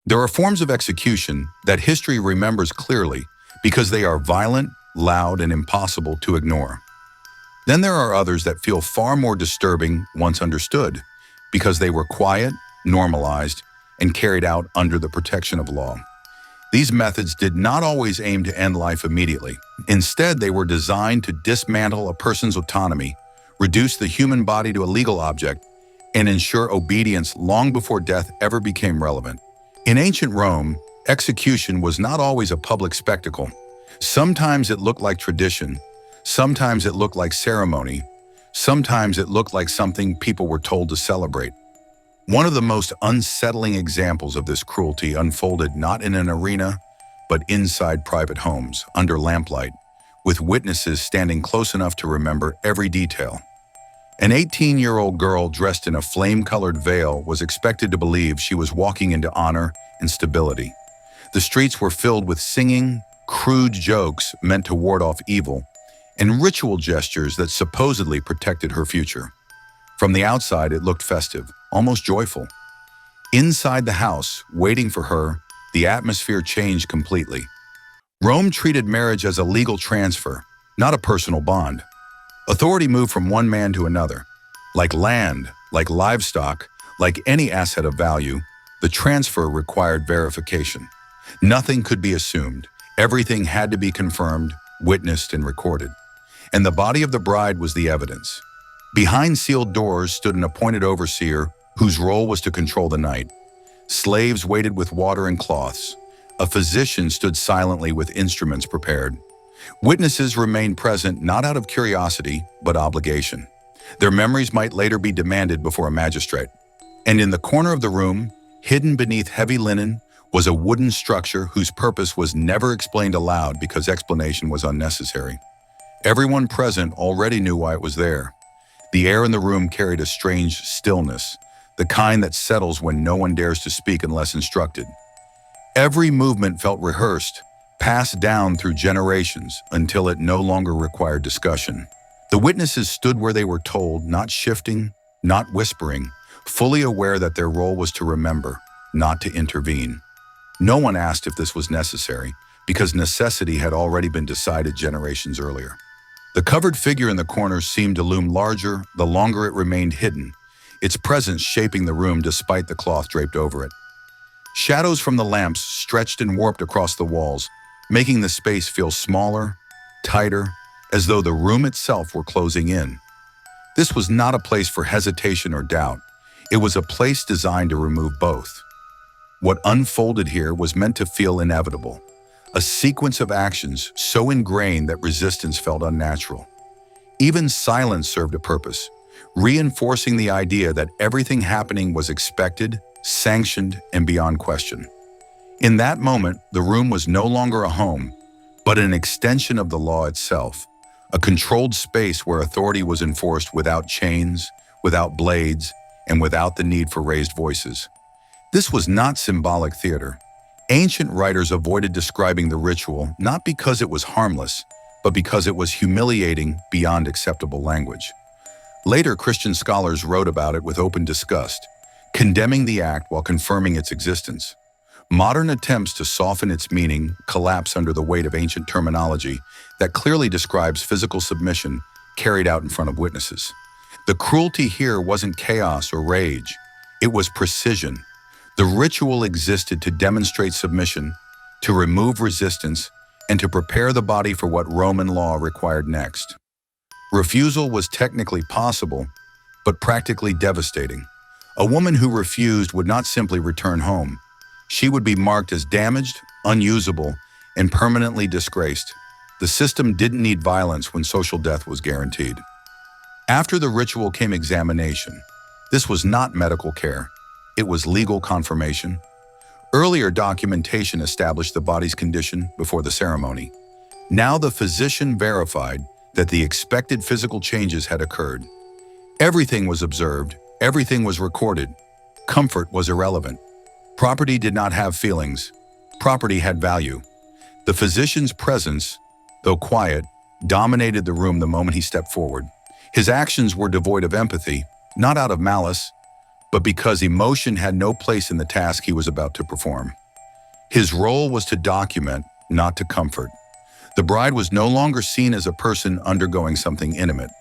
There are forms of execution that history remembers clearly because they are violent, loud, and impossible to ignore. Then there are others that feel far more disturbing once understood because they were quiet, normalized, and carried out under the protection of law. These methods did not always aim to end life immediately. Instead, they were designed to dismantle a person's autonomy, reduce the human body to a legal object, and ensure obedience long before death ever became relevant. In ancient Rome, execution was not always a public spectacle. Sometimes it looked like tradition, sometimes it looked like ceremony, sometimes it looked like something people were told to celebrate. One of the most unsettling examples of this cruelty unfolded not in an arena, but inside private homes, under lamplight, with witnesses standing close enough to remember every detail. An 18-year-old girl dressed in a flame-colored veil was expected to believe she was walking into honor and stability. The streets were filled with singing, crude jokes meant to ward off evil, and ritual gestures that supposedly protected her future. From the outside, it looked festive, almost joyful. Inside the house, waiting for her, the atmosphere changed completely. Rome treated marriage as a legal transfer, not a personal bond. Authority moved from one man to another. Like land, like livestock, like any asset of value, the transfer required verification. Nothing could be assumed. Everything had to be confirmed, witnessed, and recorded. And the body of the bride was the evidence. Behind sealed doors stood an appointed overseer whose role was to control the night. Slaves waited with water and cloths. A physician stood silently with instruments prepared. Witnesses remained present not out of curiosity, but obligation. Their memories might later be demanded before a magistrate. And in the corner of the room, hidden beneath heavy linen, was a wooden structure whose purpose was never explained aloud because explanation was unnecessary. Everyone present already knew why it was there. The air in the room carried a strange stillness, the kind that settles when no one dares to speak unless instructed. Every movement felt rehearsed, passed down through generations until it no longer required discussion. The witnesses stood where they were told, not shifting, not whispering, fully aware that their role was to remember, not to intervene. No one asked if this was necessary, because necessity had already been decided generations earlier. The covered figure in the corner seemed to loom larger the longer it remained hidden, its presence shaping the room despite the cloth draped over it. Shadows from the lamps stretched and warped across the walls, making the space feel smaller, tighter, as though the room itself were closing in. This was not a place for hesitation or doubt. It was a place designed to remove both. What unfolded here was meant to feel inevitable, a sequence of actions so ingrained that resistance felt unnatural. Even silence served a purpose, reinforcing the idea that everything happening was expected, sanctioned, and beyond question. In that moment, the room was no longer a home, but an extension of the law itself, a controlled space where authority was enforced without chains, without blades, and without the need for raised voices. This was not symbolic theater. Ancient writers avoided describing the ritual not because it was harmless, but because it was humiliating beyond acceptable language. Later, Christian scholars wrote about it with open disgust, condemning the act while confirming its existence. Modern attempts to soften its meaning collapse under the weight of ancient terminology that clearly describes physical submission carried out in front of witnesses. The cruelty here wasn't chaos or rage, it was precision. The ritual existed to demonstrate submission, to remove resistance, and to prepare the body for what Roman law required next. Refusal was technically possible, but practically devastating. A woman who refused would not simply return home. She would be marked as damaged, unusable, and permanently disgraced. The system didn't need violence when social death was guaranteed. After the ritual came examination. This was not medical care. It was legal confirmation. Earlier documentation established the body's condition before the ceremony. Now the physician verified that the expected physical changes had occurred. Everything was observed, everything was recorded. Comfort was irrelevant. Property did not have feelings. Property had value. The physician's presence, though quiet, dominated the room the moment he stepped forward. His actions were devoid of empathy, not out of malice, but because emotion had no place in the task he was about to perform. His role was to document, not to comfort. The bride was no longer seen as a person undergoing something intimate.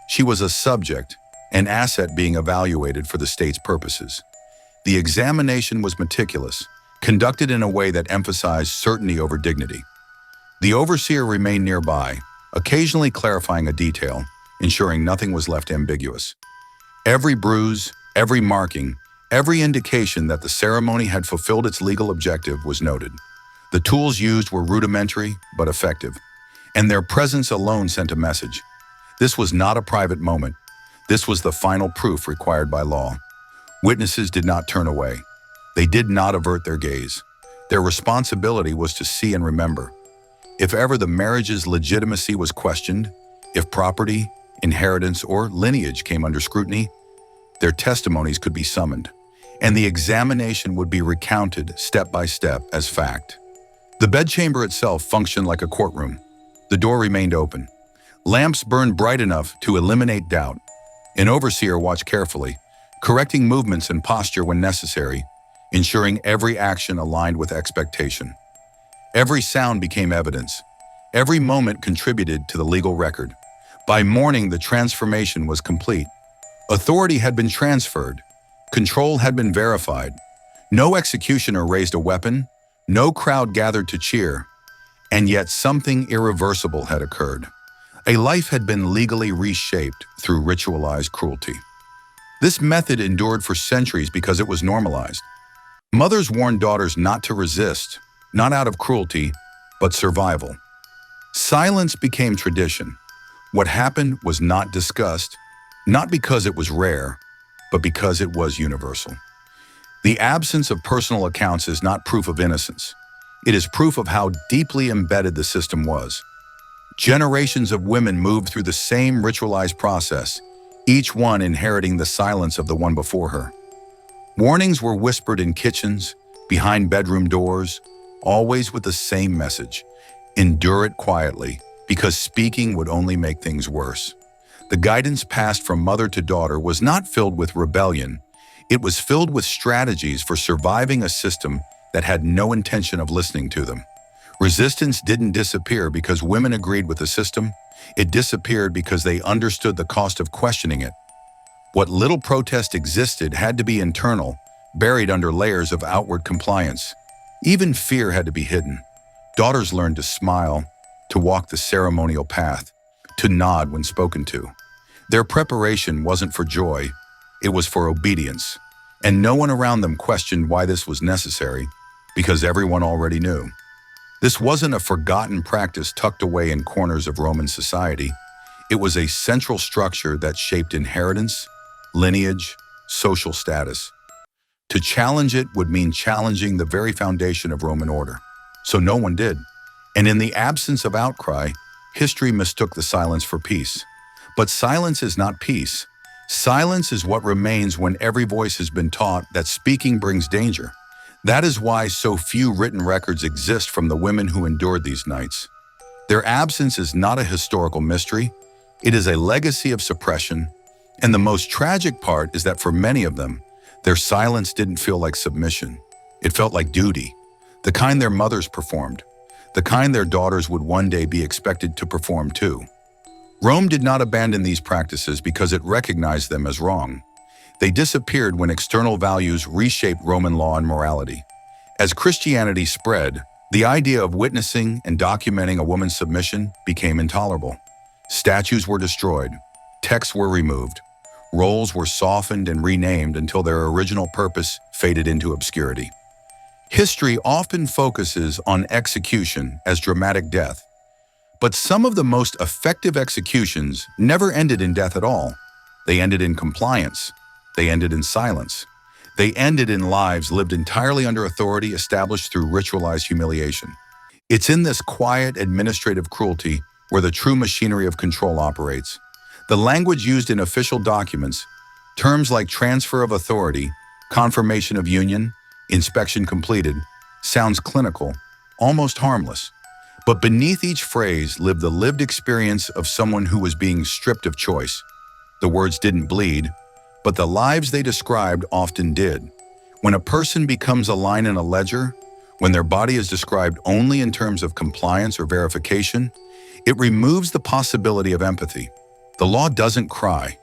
She was a subject, an asset being evaluated for the state's purposes. The examination was meticulous, conducted in a way that emphasized certainty over dignity. The overseer remained nearby, occasionally clarifying a detail, ensuring nothing was left ambiguous. Every bruise, every marking, every indication that the ceremony had fulfilled its legal objective was noted. The tools used were rudimentary but effective, and their presence alone sent a message. This was not a private moment. This was the final proof required by law. Witnesses did not turn away. They did not avert their gaze. Their responsibility was to see and remember. If ever the marriage's legitimacy was questioned, if property, inheritance, or lineage came under scrutiny, their testimonies could be summoned, and the examination would be recounted step by step as fact. The bedchamber itself functioned like a courtroom. The door remained open. Lamps burned bright enough to eliminate doubt. An overseer watched carefully, correcting movements and posture when necessary, ensuring every action aligned with expectation. Every sound became evidence. Every moment contributed to the legal record. By morning, the transformation was complete. Authority had been transferred. Control had been verified. No executioner raised a weapon. No crowd gathered to cheer. And yet something irreversible had occurred. A life had been legally reshaped through ritualized cruelty. This method endured for centuries because it was normalized. Mothers warned daughters not to resist, not out of cruelty, but survival. Silence became tradition. What happened was not discussed, not because it was rare, but because it was universal. The absence of personal accounts is not proof of innocence. It is proof of how deeply embedded the system was. Generations of women moved through the same ritualized process, each one inheriting the silence of the one before her. Warnings were whispered in kitchens, behind bedroom doors, always with the same message: endure it quietly, because speaking would only make things worse. The guidance passed from mother to daughter was not filled with rebellion. It was filled with strategies for surviving a system that had no intention of listening to them. Resistance didn't disappear because women agreed with the system. It disappeared because they understood the cost of questioning it. What little protest existed had to be internal, buried under layers of outward compliance. Even fear had to be hidden. Daughters learned to smile, to walk the ceremonial path, to nod when spoken to. Their preparation wasn't for joy, it was for obedience. And no one around them questioned why this was necessary, because everyone already knew. This wasn't a forgotten practice tucked away in corners of Roman society. It was a central structure that shaped inheritance, lineage, social status. To challenge it would mean challenging the very foundation of Roman order. So no one did. And in the absence of outcry, history mistook the silence for peace. But silence is not peace. Silence is what remains when every voice has been taught that speaking brings danger. That is why so few written records exist from the women who endured these nights. Their absence is not a historical mystery. It is a legacy of suppression. And the most tragic part is that for many of them, their silence didn't feel like submission. It felt like duty, the kind their mothers performed, the kind their daughters would one day be expected to perform too. Rome did not abandon these practices because it recognized them as wrong. They disappeared when external values reshaped Roman law and morality. As Christianity spread, the idea of witnessing and documenting a woman's submission became intolerable. Statues were destroyed, texts were removed, roles were softened and renamed until their original purpose faded into obscurity. History often focuses on execution as dramatic death, but some of the most effective executions never ended in death at all. They ended in compliance. They ended in silence. They ended in lives lived entirely under authority established through ritualized humiliation. It's in this quiet administrative cruelty where the true machinery of control operates. The language used in official documents, terms like transfer of authority, confirmation of union, inspection completed, sounds clinical, almost harmless. But beneath each phrase lived the lived experience of someone who was being stripped of choice. The words didn't bleed, but the lives they described often did. When a person becomes a line in a ledger, when their body is described only in terms of compliance or verification, it removes the possibility of empathy. The law doesn't cry.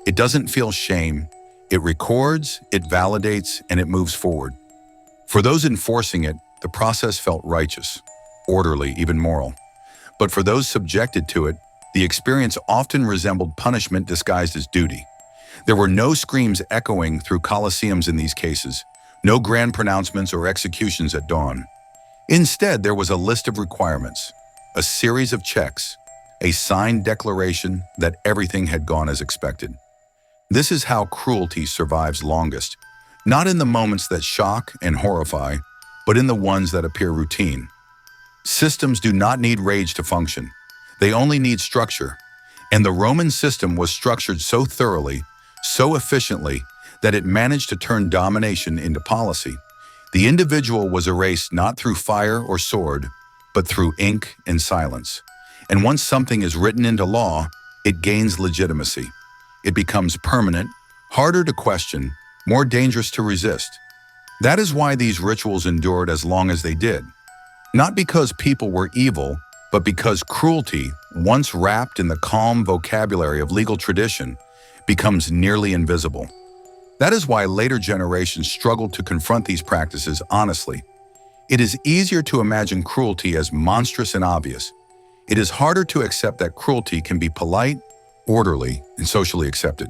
It doesn't feel shame. It records, it validates, and it moves forward. For those enforcing it, the process felt righteous, orderly, even moral. But for those subjected to it, the experience often resembled punishment disguised as duty. There were no screams echoing through coliseums in these cases, no grand pronouncements or executions at dawn. Instead, there was a list of requirements, a series of checks, a signed declaration that everything had gone as expected. This is how cruelty survives longest, not in the moments that shock and horrify, but in the ones that appear routine. Systems do not need rage to function. They only need structure. And the Roman system was structured so thoroughly, so efficiently, that it managed to turn domination into policy. The individual was erased not through fire or sword, but through ink and silence. And once something is written into law, it gains legitimacy. It becomes permanent, harder to question, more dangerous to resist. That is why these rituals endured as long as they did. Not because people were evil, but because cruelty, once wrapped in the calm vocabulary of legal tradition, becomes nearly invisible. That is why later generations struggled to confront these practices honestly. It is easier to imagine cruelty as monstrous and obvious. It is harder to accept that cruelty can be polite, orderly, and socially accepted.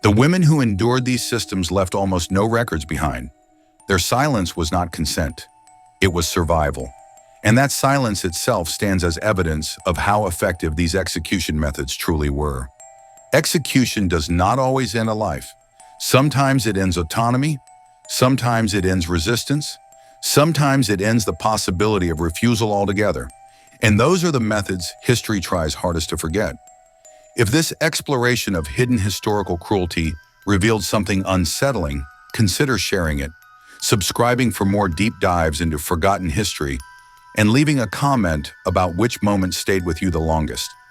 The women who endured these systems left almost no records behind. Their silence was not consent. It was survival. And that silence itself stands as evidence of how effective these execution methods truly were. Execution does not always end a life. Sometimes it ends autonomy, sometimes it ends resistance, sometimes it ends the possibility of refusal altogether. And those are the methods history tries hardest to forget. If this exploration of hidden historical cruelty revealed something unsettling, consider sharing it, subscribing for more deep dives into forgotten history, and leaving a comment about which moment stayed with you the longest.